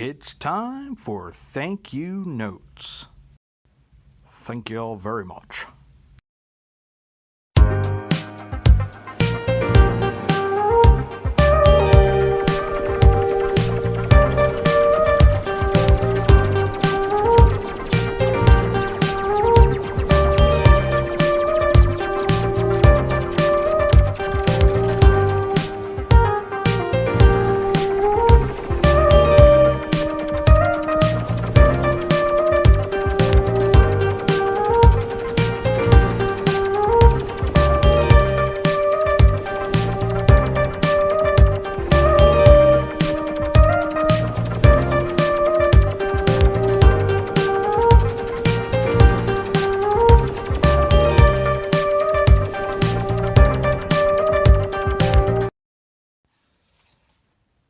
It's time for thank you notes. Thank you all very much.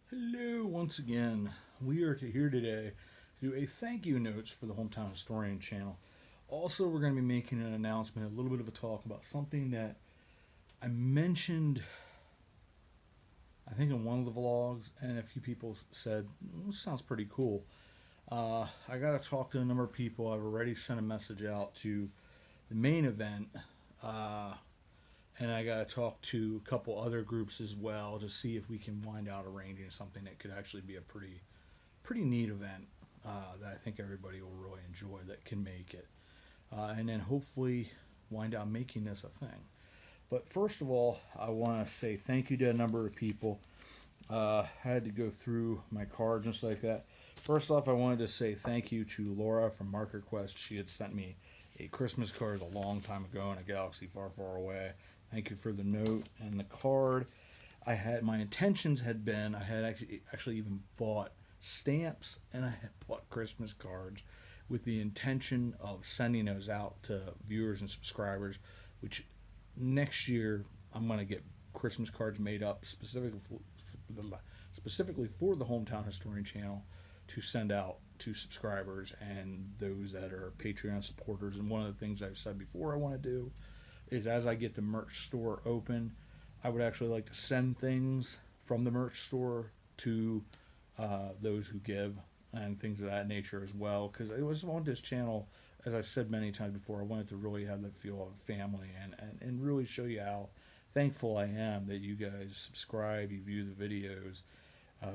Hello, once again. We are here today to do a thank you notes for the Hometown Historian channel. Also, we're going to be making an announcement, a little bit of a talk about something that I mentioned, I think, in one of the vlogs, and a few people said, this sounds pretty cool. I got to talk to a number of people. I've already sent a message out to the main event, and I got to talk to a couple other groups as well to see if we can wind out arranging something that could actually be a pretty neat event that I think everybody will really enjoy that can make it. And then hopefully wind out making this a thing. But first of all, I want to say thank you to a number of people. I had to go through my cards just like that. First off, I wanted to say thank you to Laura from Marker Quest. She had sent me a Christmas card a long time ago in a galaxy far, far away. Thank you for the note and the card. My intentions had been, I had actually even bought stamps, and I had bought Christmas cards with the intention of sending those out to viewers and subscribers, which next year I'm going to get Christmas cards made up specifically for the Hometown Historian channel to send out to subscribers and those that are Patreon supporters. And one of the things I've said before I want to do is, as I get the merch store open, I would actually like to send things from the merch store to those who give and things of that nature as well. Because it was on this channel, as I've said many times before, I wanted to really have that feel of family and really show you how thankful I am that you guys subscribe, you view the videos.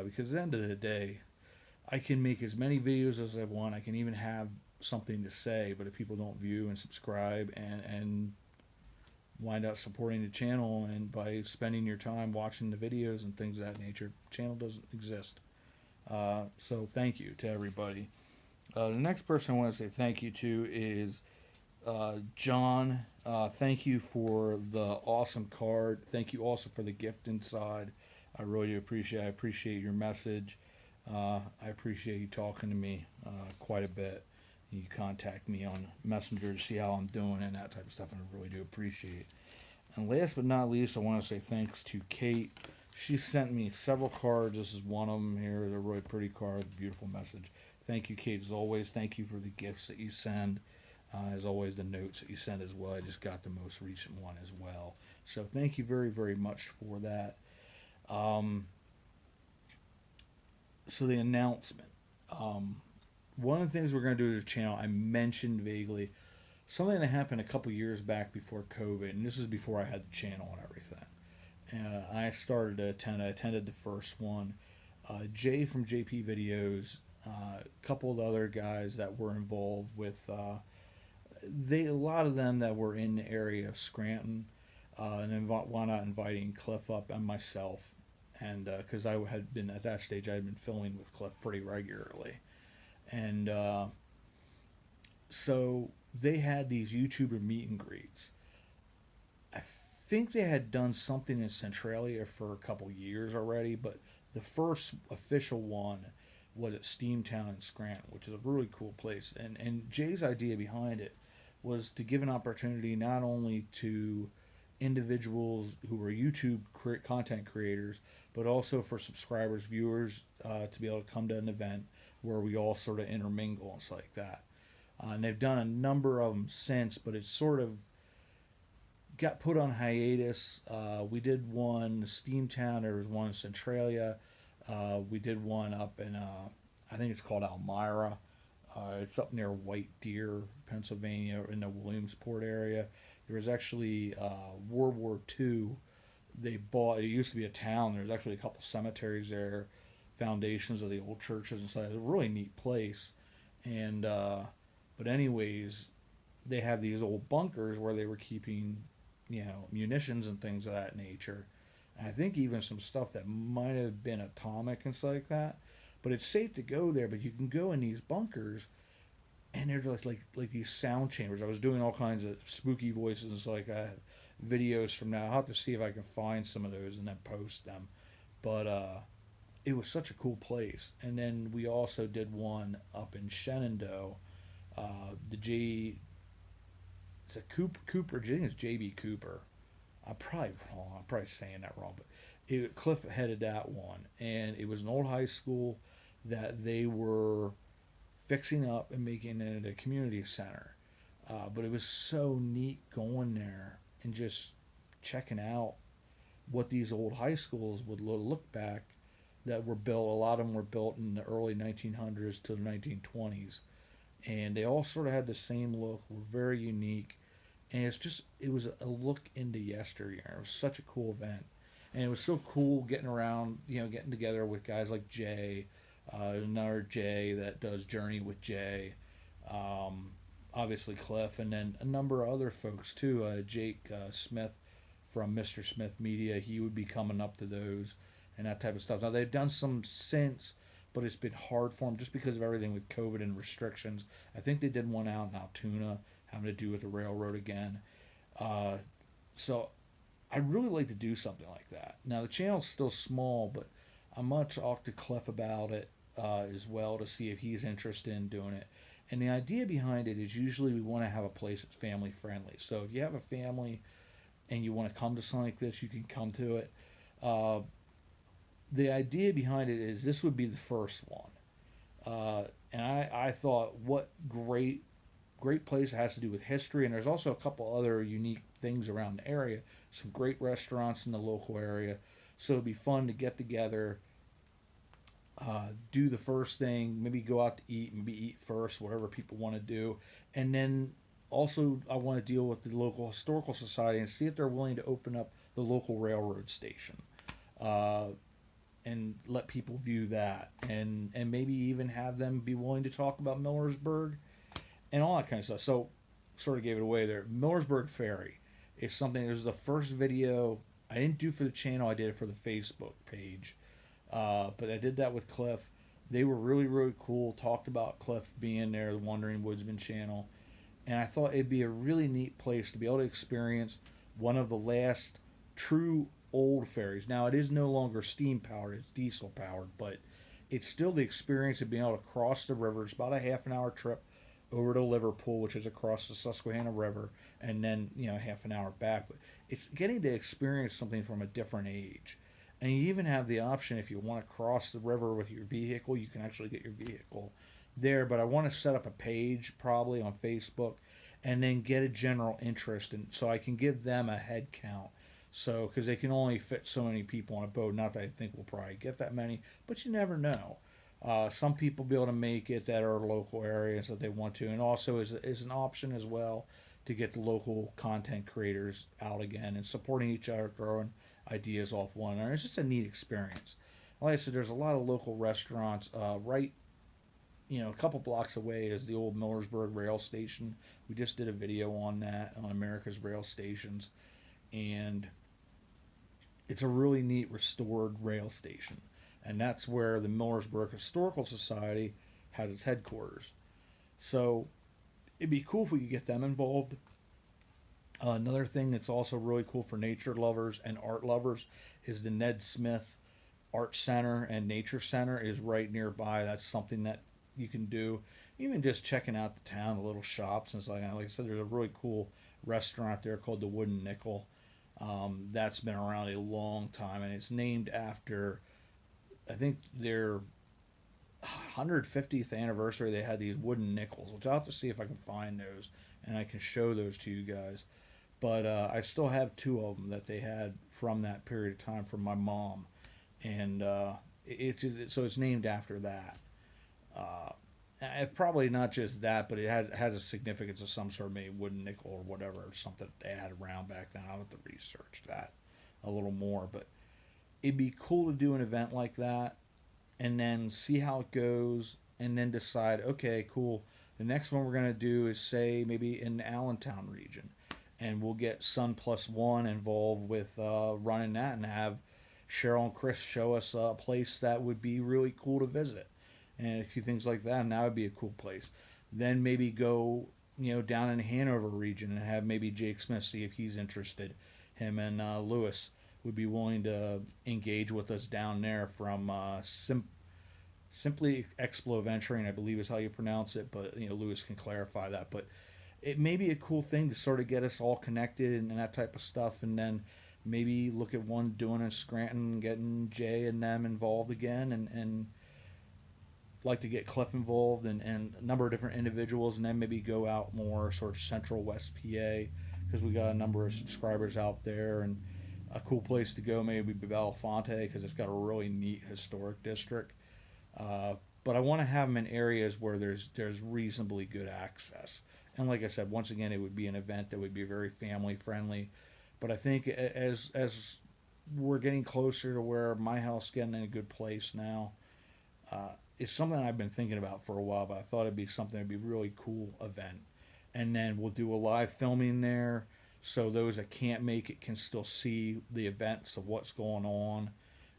Because at the end of the day, I can make as many videos as I want. I can even have something to say, but if people don't view and subscribe and wind up supporting the channel, and by spending your time watching the videos and things of that nature, the channel doesn't exist. So thank you to everybody. The next person I want to say thank you to is John. Thank you for the awesome card. Thank you also for the gift inside. I really appreciate it. I appreciate your message. I appreciate you talking to me quite a bit. You contact me on Messenger to see how I'm doing and that type of stuff, and I really do appreciate it. And last but not least, I want to say thanks to Kate. She sent me several cards. This is one of them here. They're really pretty cards, beautiful message. Thank you, Kate, as always. Thank you for the gifts that you send. As always, the notes that you send as well. I just got the most recent one as well. So thank you very, very much for that. So the announcement. One of the things we're going to do to the channel, I mentioned vaguely, something that happened a couple years back before COVID, and this is before I had the channel and everything. I started to attend. I attended the first one. Jay from JP Videos, a couple of other guys that were involved with, a lot of them that were in the area of Scranton, and then why not inviting Cliff up and myself, and because I had been, at that stage, I had been filming with Cliff pretty regularly. And so they had these YouTuber meet and greets. I think they had done something in Centralia for a couple years already, but the first official one was at Steamtown in Scranton, which is a really cool place. And Jay's idea behind it was to give an opportunity not only to individuals who were YouTube content creators, but also for subscribers, viewers, to be able to come to an event where we all sort of intermingle and stuff like that. And they've done a number of them since, but it's sort of got put on hiatus. We did one in Steamtown. There was one in Centralia. We did one up in I think it's called Elmira. It's up near White Deer, Pennsylvania, in the Williamsport area. There was actually World War II. They bought. It used to be a town. There's actually a couple cemeteries there, foundations of the old churches and stuff. It's a really neat place. And but anyways, they have these old bunkers where they were keeping, munitions and things of that nature. And I think even some stuff that might have been atomic and stuff like that. But it's safe to go there. But you can go in these bunkers, and they're just like these sound chambers. I was doing all kinds of spooky voices. Like I have videos from now. I'll have to see if I can find some of those and then post them. But it was such a cool place. And then we also did one up in Shenandoah. The J, it's a Cooper. I think it's JB Cooper. I'm probably wrong. I'm probably saying that wrong, but Cliff headed that one, and it was an old high school that they were fixing up and making it a community center. But it was so neat going there and just checking out what these old high schools would look back that were built. A lot of them were built in the early 1900s to the 1920s, and they all sort of had the same look. Were very unique, and it was a look into yesteryear. It was such a cool event, and it was so cool getting around, getting together with guys like Jay. Another Jay that does Journey with Jay, obviously Cliff, and then a number of other folks too. Jake Smith from Mr. Smith Media, he would be coming up to those and that type of stuff. Now they've done some since, but it's been hard for them just because of everything with COVID and restrictions. I think they did one out in Altoona having to do with the railroad again. So I'd really like to do something like that. Now the channel's still small, but I'm going to talk to Cliff about it as well to see if he's interested in doing it. And the idea behind it is usually we want to have a place that's family friendly. So if you have a family and you want to come to something like this, you can come to it. The idea behind it is this would be the first one. And I thought, what great place it has to do with history. And there's also a couple other unique things around the area. Some great restaurants in the local area. So it'd be fun to get together, do the first thing, maybe go out to eat, maybe eat first, whatever people want to do. And then also I want to deal with the local historical society and see if they're willing to open up the local railroad station. And let people view that, and maybe even have them be willing to talk about Millersburg and all that kind of stuff. So sort of gave it away there. Millersburg Ferry is something. It was the first video I didn't do for the channel. I did it for the Facebook page, but I did that with Cliff. They were really, really cool. Talked about Cliff being there, the Wandering Woodsman channel, and I thought it'd be a really neat place to be able to experience one of the last true old ferries. Now it is no longer steam powered; it's diesel powered, but it's still the experience of being able to cross the river. It's about a half an hour trip over to Liverpool, which is across the Susquehanna River, and then half an hour back. But it's getting to experience something from a different age. And you even have the option, if you want to cross the river with your vehicle, you can actually get your vehicle there. But I want to set up a page probably on Facebook and then get a general interest, and so I can give them a head count. So, because they can only fit so many people on a boat. Not that I think we'll probably get that many, but you never know. Some people will be able to make it that are local areas that they want to, and also is an option as well to get the local content creators out again and supporting each other, throwing ideas off one another. It's just a neat experience. Like I said, there's a lot of local restaurants. Right, a couple blocks away is the old Millersburg rail station. We just did a video on that on America's Rail Stations, and it's a really neat restored rail station. And that's where the Millersburg Historical Society has its headquarters. So it'd be cool if we could get them involved. Another thing that's also really cool for nature lovers and art lovers is the Ned Smith Art Center and Nature Center is right nearby. That's something that you can do. Even just checking out the town, the little shops and stuff. Like I said, there's a really cool restaurant there called the Wooden Nickel. That's been around a long time, and it's named after, I think, their 150th anniversary. They had these wooden nickels, which I'll have to see if I can find those and I can show those to you guys. But I still have two of them that they had from that period of time from my mom, and so it's named after that. Probably not just that, but it has a significance of some sort, maybe wooden nickel or whatever, or something they had around back then. I'll have to research that a little more, but it'd be cool to do an event like that and then see how it goes and then decide, okay, cool. The next one we're going to do is, say, maybe in the Allentown region. And we'll get Sun Plus One involved with running that and have Cheryl and Chris show us a place that would be really cool to visit and a few things like that. And that would be a cool place. Then maybe go, down in the Hanover region and have maybe Jake Smith, see if he's interested. Him and Lewis would be willing to engage with us down there from simply Explo Venturing, I believe is how you pronounce it, but Lewis can clarify that. But it may be a cool thing to sort of get us all connected and that type of stuff, and then maybe look at one doing in Scranton, getting Jay and them involved again, and like to get Cliff involved and a number of different individuals, and then maybe go out more sort of central West PA, because we got a number of subscribers out there, and a cool place to go maybe be Belafonte, because it's got a really neat historic district. But I want to have them in areas where there's reasonably good access. And like I said, once again, it would be an event that would be very family friendly. But I think as we're getting closer to where my house is getting in a good place now, it's something I've been thinking about for a while. But I thought it'd be something that'd be a really cool event. And then we'll do a live filming there, so those that can't make it can still see the events of what's going on,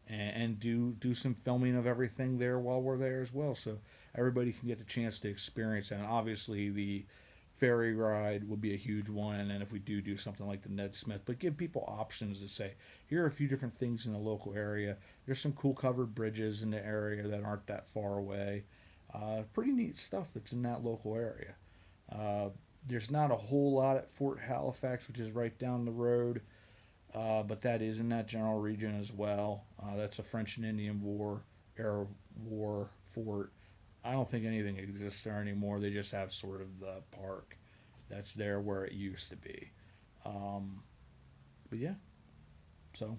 and do some filming of everything there while we're there as well, so everybody can get the chance to experience it. And obviously the ferry ride will be a huge one, and then if we do something like the Ned Smith, but give people options to say, here are a few different things in the local area. There's some cool covered bridges in the area that aren't that far away. Pretty neat stuff that's in that local area. There's not a whole lot at Fort Halifax, which is right down the road, but that is in that general region as well. That's a French and Indian era war fort. I don't think anything exists there anymore. They just have sort of the park that's there where it used to be. But yeah, so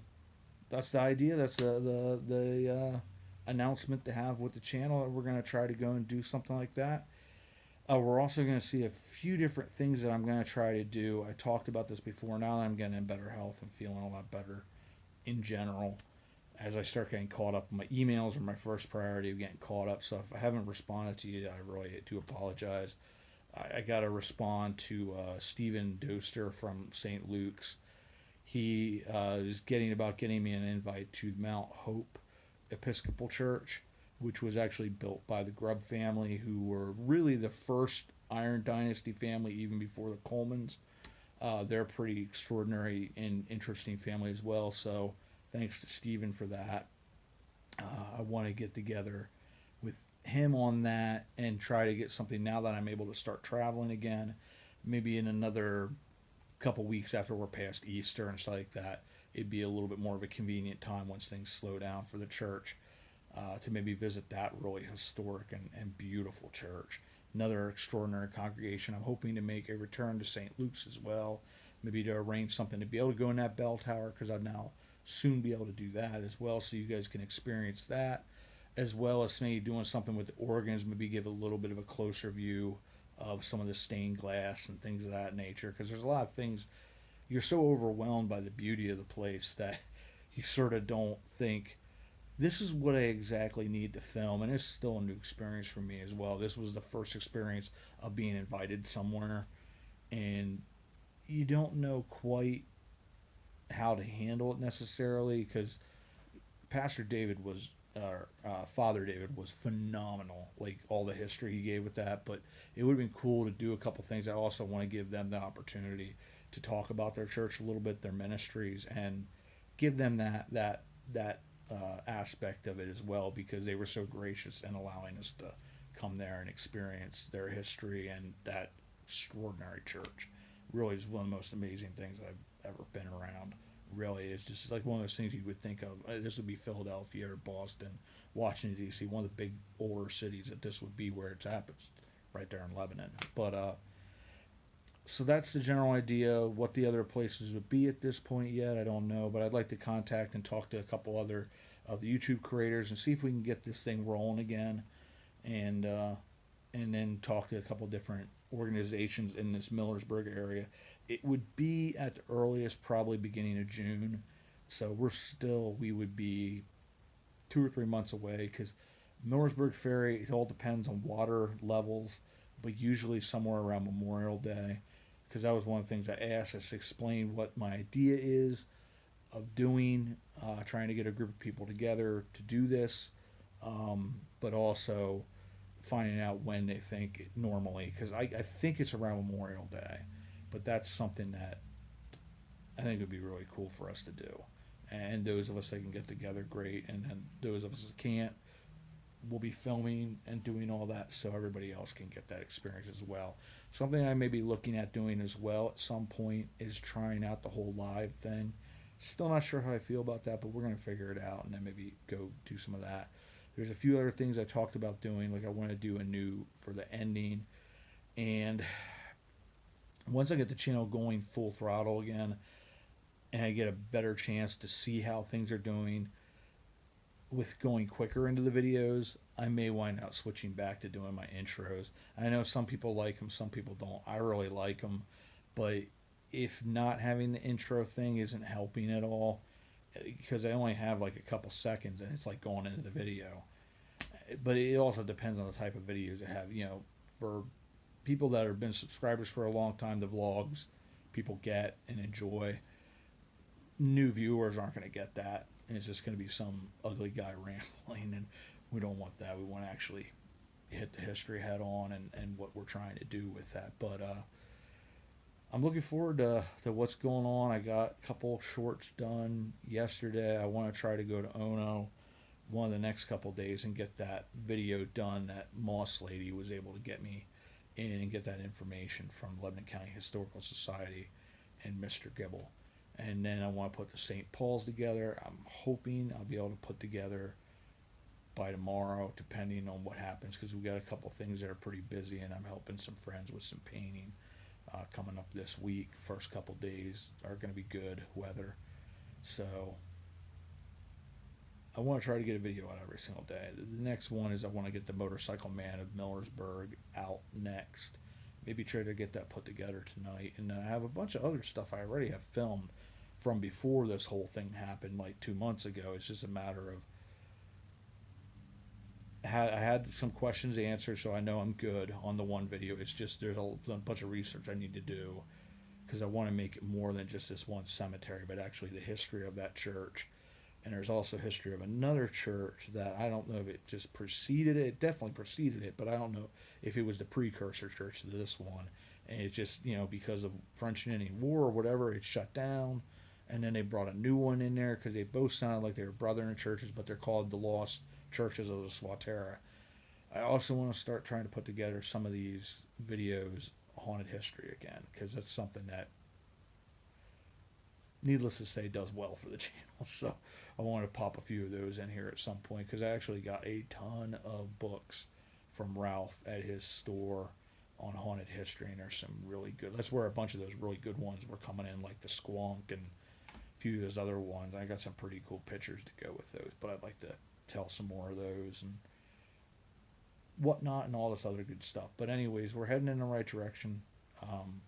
that's the idea. That's the announcement to have with the channel. We're going to try to go and do something like that. We're also going to see a few different things that I'm going to try to do. I talked about this before. Now that I'm getting in better health and feeling a lot better in general, as I start getting caught up, my emails are my first priority of getting caught up. So if I haven't responded to you, I really do apologize. I got to respond to Stephen Doster from St. Luke's. He is getting me an invite to Mount Hope Episcopal Church, which was actually built by the Grubb family, who were really the first Iron Dynasty family, even before the Colemans. They're pretty extraordinary and interesting family as well, so thanks to Stephen for that. I want to get together with him on that and try to get something now that I'm able to start traveling again, maybe in another couple weeks after we're past Easter and stuff like that. It'd be a little bit more of a convenient time once things slow down for the church. To maybe visit that really historic and beautiful church. Another extraordinary congregation. I'm hoping to make a return to St. Luke's as well. Maybe to arrange something to be able to go in that bell tower, because I'll now soon be able to do that as well, so you guys can experience that, as well as maybe doing something with the organs, maybe give a little bit of a closer view of some of the stained glass and things of that nature, because there's a lot of things. You're so overwhelmed by the beauty of the place that you sort of don't think, this is what I exactly need to film. And it's still a new experience for me as well. This was the first experience of being invited somewhere, and you don't know quite how to handle it necessarily, because Pastor David was, Father David was phenomenal, like all the history he gave with that. But it would have been cool to do a couple things. I also want to give them the opportunity to talk about their church a little bit, their ministries, and give them that aspect of it as well, because they were so gracious in allowing us to come there and experience their history and that extraordinary church. Really is one of the most amazing things I've ever been around. Really is just like one of those things you would think of. This would be Philadelphia or Boston, Washington D.C., one of the big older cities that this would be where it's happens, right there in Lebanon. But so that's the general idea. What the other places would be at this point yet, I don't know. But I'd like to contact and talk to a couple other of the YouTube creators and see if we can get this thing rolling again. and then talk to a couple different organizations in this Millersburg area. It would be at the earliest probably beginning of June, so we would be 2 or 3 months away because Millersburg Ferry, it all depends on water levels, but usually somewhere around Memorial Day. Because that was one of the things I asked us to explain what my idea is of doing, trying to get a group of people together to do this, but also finding out when they think it normally. Because I think it's around Memorial Day, but that's something that I think would be really cool for us to do. And those of us that can get together, great. And then those of us that can't, we'll be filming and doing all that so everybody else can get that experience as well. Something I may be looking at doing as well at some point is trying out the whole live thing. Still not sure how I feel about that, but we're going to figure it out and then maybe go do some of that. There's a few other things I talked about doing, like I want to do a new for the ending. And once I get the channel going full throttle again and I get a better chance to see how things are doing, with going quicker into the videos, I may wind up switching back to doing my intros. I know some people like them, some people don't. I really like them, but if not having the intro thing isn't helping at all, because I only have like a couple seconds and it's like going into the video. But it also depends on the type of videos I have. For people that have been subscribers for a long time, the vlogs people get and enjoy. New viewers aren't going to get that. It's just going to be some ugly guy rambling, and we don't want that. We want to actually hit the history head on and what we're trying to do with that. But I'm looking forward to what's going on. I got a couple shorts done yesterday. I want to try to go to Ono one of the next couple days and get that video done that Moss lady was able to get me in and get that information from Lebanon County Historical Society and Mr. Gibble. And then I want to put the St. Paul's together. I'm hoping I'll be able to put together by tomorrow, depending on what happens, because we got a couple things that are pretty busy, and I'm helping some friends with some painting coming up this week. First couple days are going to be good weather, so I want to try to get a video out every single day. The next one is I want to get the Motorcycle Man of Millersburg out next. Maybe try to get that put together tonight. And then I have a bunch of other stuff I already have filmed from before this whole thing happened, like 2 months ago. It's just a matter of I had some questions answered, so I know I'm good on the one video. It's just there's a bunch of research I need to do because I want to make it more than just this one cemetery, but actually the history of that church. And there's also history of another church that I don't know if it just preceded it. It definitely preceded it, but I don't know if it was the precursor church to this one. And it just, because of French and Indian War or whatever, it shut down. And then they brought a new one in there because they both sounded like they were brethren churches, but they're called the Lost Churches of the Swatera. I also want to start trying to put together some of these videos, haunted history again, because that's something that, needless to say, does well for the channel. So I want to pop a few of those in here at some point, because I actually got a ton of books from Ralph at his store on haunted history, and there's some really good. That's where a bunch of those really good ones were coming in, like the Squonk and a few of those other ones. I got some pretty cool pictures to go with those, but I'd like to tell some more of those and whatnot and all this other good stuff. But anyways, we're heading in the right direction.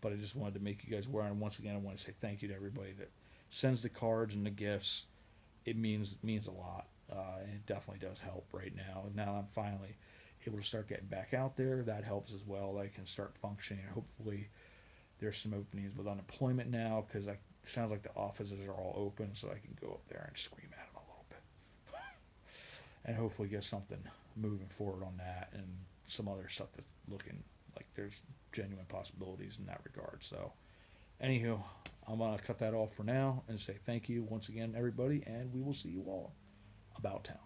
But I just wanted to make you guys aware, and once again, I want to say thank you to everybody that sends the cards and the gifts. It means a lot, and it definitely does help right now. And now I'm finally able to start getting back out there. That helps as well. I can start functioning. Hopefully, there's some openings with unemployment now, because it sounds like the offices are all open, so I can go up there and scream at them a little bit, and hopefully get something moving forward on that, and some other stuff that's looking like there's genuine possibilities in that regard. So, anywho, I'm going to cut that off for now and say thank you once again, everybody, and we will see you all about town.